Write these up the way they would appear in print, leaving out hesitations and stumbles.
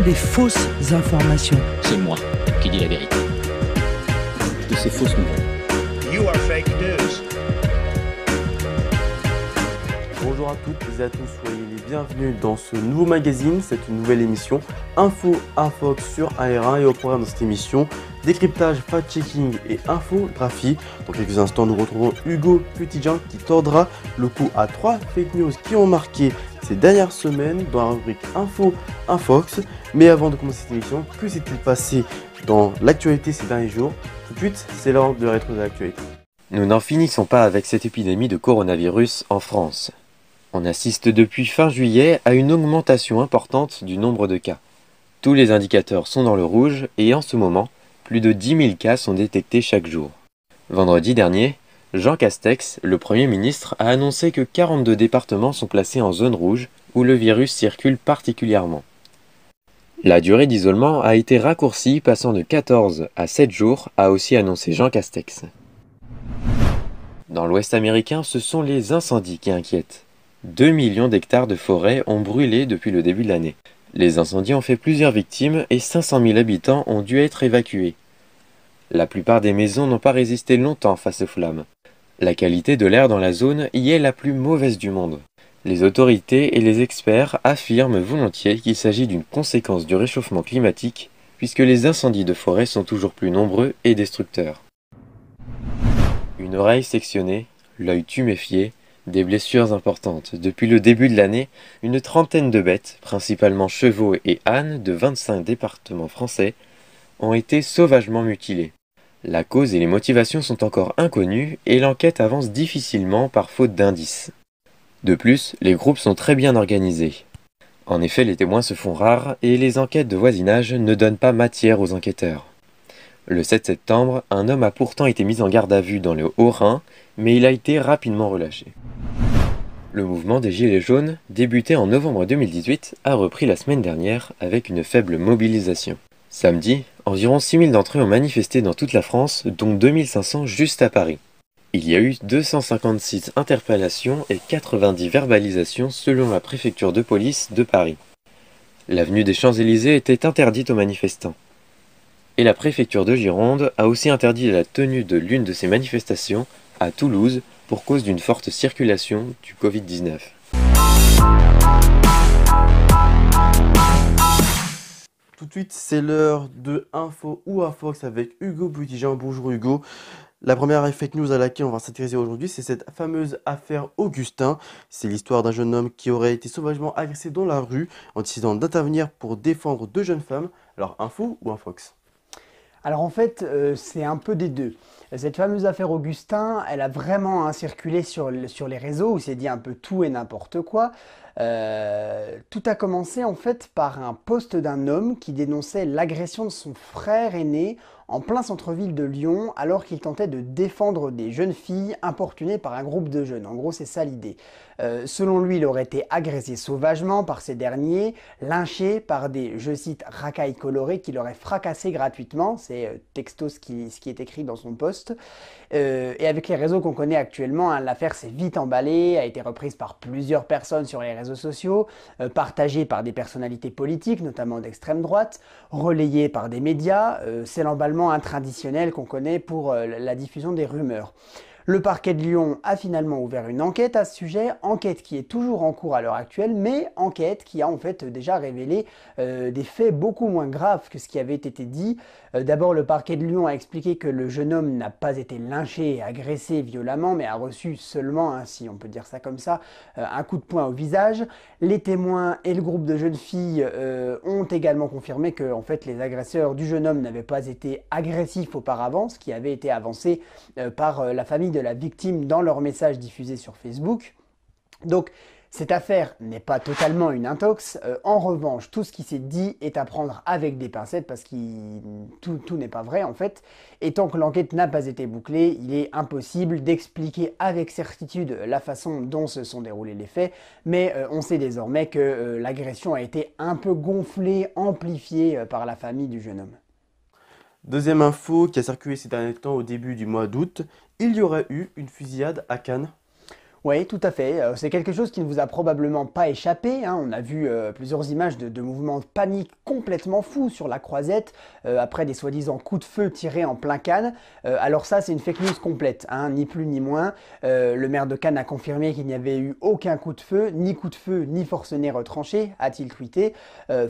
des fausses informations. C'est moi qui dis la vérité. De ces fausses nouvelles. You are fake news. Bonjour à toutes et à tous, soyez les bienvenus dans ce nouveau magazine, c'est une nouvelle émission Info Infox sur AR1 et au programme de cette émission, décryptage, fact-checking et infographie. Dans quelques instants, nous retrouvons Hugo Petitjean qui tordra le cou à 3 fake news qui ont marqué ces dernières semaines dans la rubrique Info Infox. Mais avant de commencer cette émission, que s'est-il passé dans l'actualité ces derniers jours? Tout de suite, c'est l'heure de rétro de l'actualité. Nous n'en finissons pas avec cette épidémie de coronavirus en France. On assiste depuis fin juillet à une augmentation importante du nombre de cas. Tous les indicateurs sont dans le rouge et en ce moment, plus de 10 000 cas sont détectés chaque jour. Vendredi dernier, Jean Castex, le Premier ministre, a annoncé que 42 départements sont classés en zone rouge où le virus circule particulièrement. La durée d'isolement a été raccourcie, passant de 14 à 7 jours, a aussi annoncé Jean Castex. Dans l'Ouest américain, ce sont les incendies qui inquiètent. 2 millions d'hectares de forêt ont brûlé depuis le début de l'année. Les incendies ont fait plusieurs victimes et 500 000 habitants ont dû être évacués. La plupart des maisons n'ont pas résisté longtemps face aux flammes. La qualité de l'air dans la zone y est la plus mauvaise du monde. Les autorités et les experts affirment volontiers qu'il s'agit d'une conséquence du réchauffement climatique, puisque les incendies de forêt sont toujours plus nombreux et destructeurs. Une oreille sectionnée, l'œil tuméfié, des blessures importantes. Depuis le début de l'année, une trentaine de bêtes, principalement chevaux et ânes de 25 départements français, ont été sauvagement mutilées. La cause et les motivations sont encore inconnues et l'enquête avance difficilement par faute d'indices. De plus, les groupes sont très bien organisés. En effet, les témoins se font rares et les enquêtes de voisinage ne donnent pas matière aux enquêteurs. Le 7 septembre, un homme a pourtant été mis en garde à vue dans le Haut-Rhin, mais il a été rapidement relâché. Le mouvement des Gilets jaunes, débuté en novembre 2018, a repris la semaine dernière avec une faible mobilisation. Samedi, environ 6 000 d'entre eux ont manifesté dans toute la France, dont 2 500 juste à Paris. Il y a eu 256 interpellations et 90 verbalisations selon la préfecture de police de Paris. L'avenue des Champs-Élysées était interdite aux manifestants. Et la préfecture de Gironde a aussi interdit la tenue de l'une de ces manifestations à Toulouse pour cause d'une forte circulation du Covid-19. Tout de suite, c'est l'heure de Info ou Infox avec Hugo Petitjean. Bonjour Hugo. La première fake news à laquelle on va s'intéresser aujourd'hui, c'est cette fameuse affaire Augustin. C'est l'histoire d'un jeune homme qui aurait été sauvagement agressé dans la rue en décidant d'intervenir pour défendre deux jeunes femmes. Alors, Info ou Infox? Alors en fait, c'est un peu des deux. Cette fameuse affaire Augustin, elle a vraiment circulé sur les réseaux où c'est dit un peu tout et n'importe quoi. Tout a commencé en fait par un post d'un homme qui dénonçait l'agression de son frère aîné en plein centre-ville de Lyon alors qu'il tentait de défendre des jeunes filles importunées par un groupe de jeunes. En gros, c'est ça l'idée. Selon lui, il aurait été agressé sauvagement par ces derniers, lynché par des, je cite, racailles colorées qui l'auraient fracassé gratuitement. C'est texto ce qui est écrit dans son post. Et avec les réseaux qu'on connaît actuellement, hein, l'affaire s'est vite emballée, a été reprise par plusieurs personnes sur les réseaux sociaux, partagée par des personnalités politiques, notamment d'extrême droite, relayée par des médias. C'est l'emballement intraditionnel qu'on connaît pour la diffusion des rumeurs. Le parquet de Lyon a finalement ouvert une enquête à ce sujet, enquête qui est toujours en cours à l'heure actuelle, mais enquête qui a en fait déjà révélé des faits beaucoup moins graves que ce qui avait été dit. D'abord, le parquet de Lyon a expliqué que le jeune homme n'a pas été lynché et agressé violemment, mais a reçu seulement, hein, si on peut dire ça comme ça, un coup de poing au visage. Les témoins et le groupe de jeunes filles ont également confirmé que en fait, les agresseurs du jeune homme n'avaient pas été agressifs auparavant, ce qui avait été avancé par la famille de la victime dans leur message diffusé sur Facebook. Donc, cette affaire n'est pas totalement une intox. En revanche, tout ce qui s'est dit est à prendre avec des pincettes parce que tout n'est pas vrai en fait. Et tant que l'enquête n'a pas été bouclée, il est impossible d'expliquer avec certitude la façon dont se sont déroulés les faits. Mais on sait désormais que l'agression a été un peu gonflée, amplifiée par la famille du jeune homme. Deuxième info qui a circulé ces derniers temps au début du mois d'août, il y aurait eu une fusillade à Cannes. Oui, tout à fait. C'est quelque chose qui ne vous a probablement pas échappé, hein. On a vu plusieurs images de mouvements de panique complètement fous sur la Croisette après des soi-disant coups de feu tirés en plein Cannes. Alors ça, c'est une fake news complète, hein, ni plus ni moins. Le maire de Cannes a confirmé qu'il n'y avait eu aucun coup de feu, ni forcené retranché, a-t-il tweeté.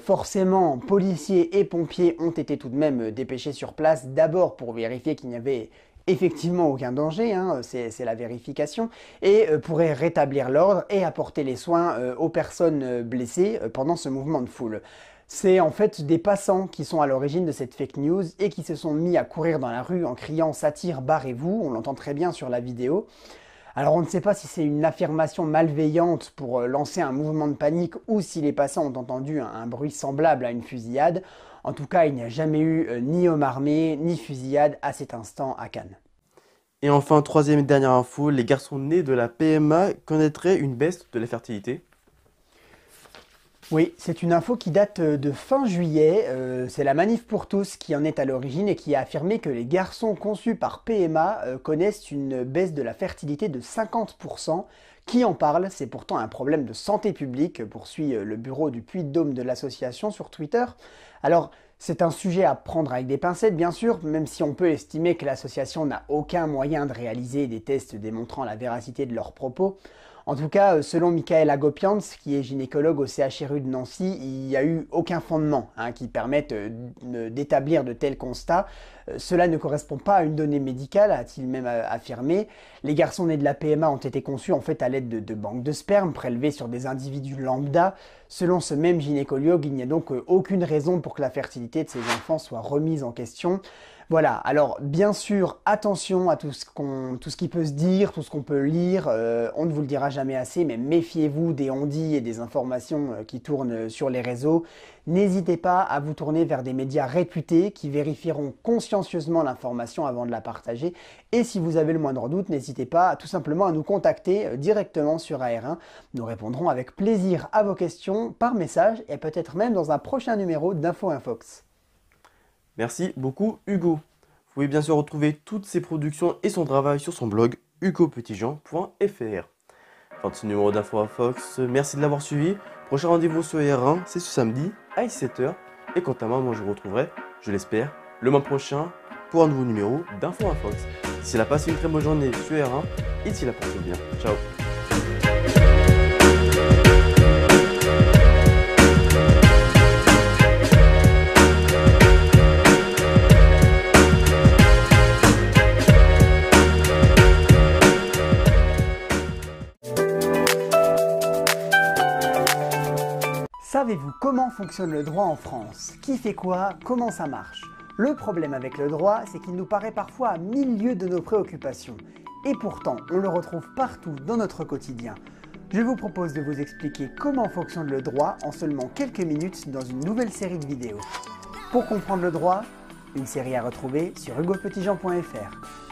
Forcément, policiers et pompiers ont été tout de même dépêchés sur place, d'abord pour vérifier qu'il n'y avait effectivement aucun danger, hein, c'est la vérification, et pourrait rétablir l'ordre et apporter les soins aux personnes blessées pendant ce mouvement de foule. C'est en fait des passants qui sont à l'origine de cette fake news et qui se sont mis à courir dans la rue en criant « Satire, barrez-vous », on l'entend très bien sur la vidéo. Alors on ne sait pas si c'est une affirmation malveillante pour lancer un mouvement de panique ou si les passants ont entendu un bruit semblable à une fusillade. En tout cas, il n'y a jamais eu ni homme armé, ni fusillade à cet instant à Cannes. Et enfin, troisième et dernière info, les garçons nés de la PMA connaîtraient une baisse de la fertilité. Oui, c'est une info qui date de fin juillet. C'est la Manif pour tous qui en est à l'origine et qui a affirmé que les garçons conçus par PMA connaissent une baisse de la fertilité de 50%. Qui en parle? C'est pourtant un problème de santé publique, poursuit le bureau du Puy-de-Dôme de l'association sur Twitter. Alors, c'est un sujet à prendre avec des pincettes, bien sûr, même si on peut estimer que l'association n'a aucun moyen de réaliser des tests démontrant la véracité de leurs propos. En tout cas, selon Michael Agopians, qui est gynécologue au CHRU de Nancy, il n'y a eu aucun fondement qui permette d'établir de tels constats. Cela ne correspond pas à une donnée médicale, a-t-il même affirmé. Les garçons nés de la PMA ont été conçus en fait à l'aide de banques de sperme prélevées sur des individus lambda. Selon ce même gynécologue, il n'y a donc aucune raison pour que la fertilité de ces enfants soit remise en question. Voilà, alors bien sûr, attention à tout ce qui peut se dire, tout ce qu'on peut lire, on ne vous le dira jamais assez, mais méfiez-vous des on-dit et des informations qui tournent sur les réseaux. N'hésitez pas à vous tourner vers des médias réputés qui vérifieront consciencieusement l'information avant de la partager. Et si vous avez le moindre doute, n'hésitez pas tout simplement à nous contacter directement sur AR1. Nous répondrons avec plaisir à vos questions par message et peut-être même dans un prochain numéro d'Info Infox. Merci beaucoup Hugo. Vous pouvez bien sûr retrouver toutes ses productions et son travail sur son blog hugopetitjean.fr. Fin de ce numéro d'Info Infox, merci de l'avoir suivi. Prochain rendez-vous sur AR1, c'est ce samedi à 17h. Et quant à moi, je vous retrouverai, je l'espère, le mois prochain pour un nouveau numéro d'Info Infox. D'ici là, passez une très bonne journée sur AR1 et d'ici là, portez-vous bien. Ciao. Savez-vous comment fonctionne le droit en France? Qui fait quoi? Comment ça marche? Le problème avec le droit, c'est qu'il nous paraît parfois à mille lieues de nos préoccupations. Et pourtant, on le retrouve partout dans notre quotidien. Je vous propose de vous expliquer comment fonctionne le droit en seulement quelques minutes dans une nouvelle série de vidéos. Pour comprendre le droit, une série à retrouver sur hugopetitjean.fr.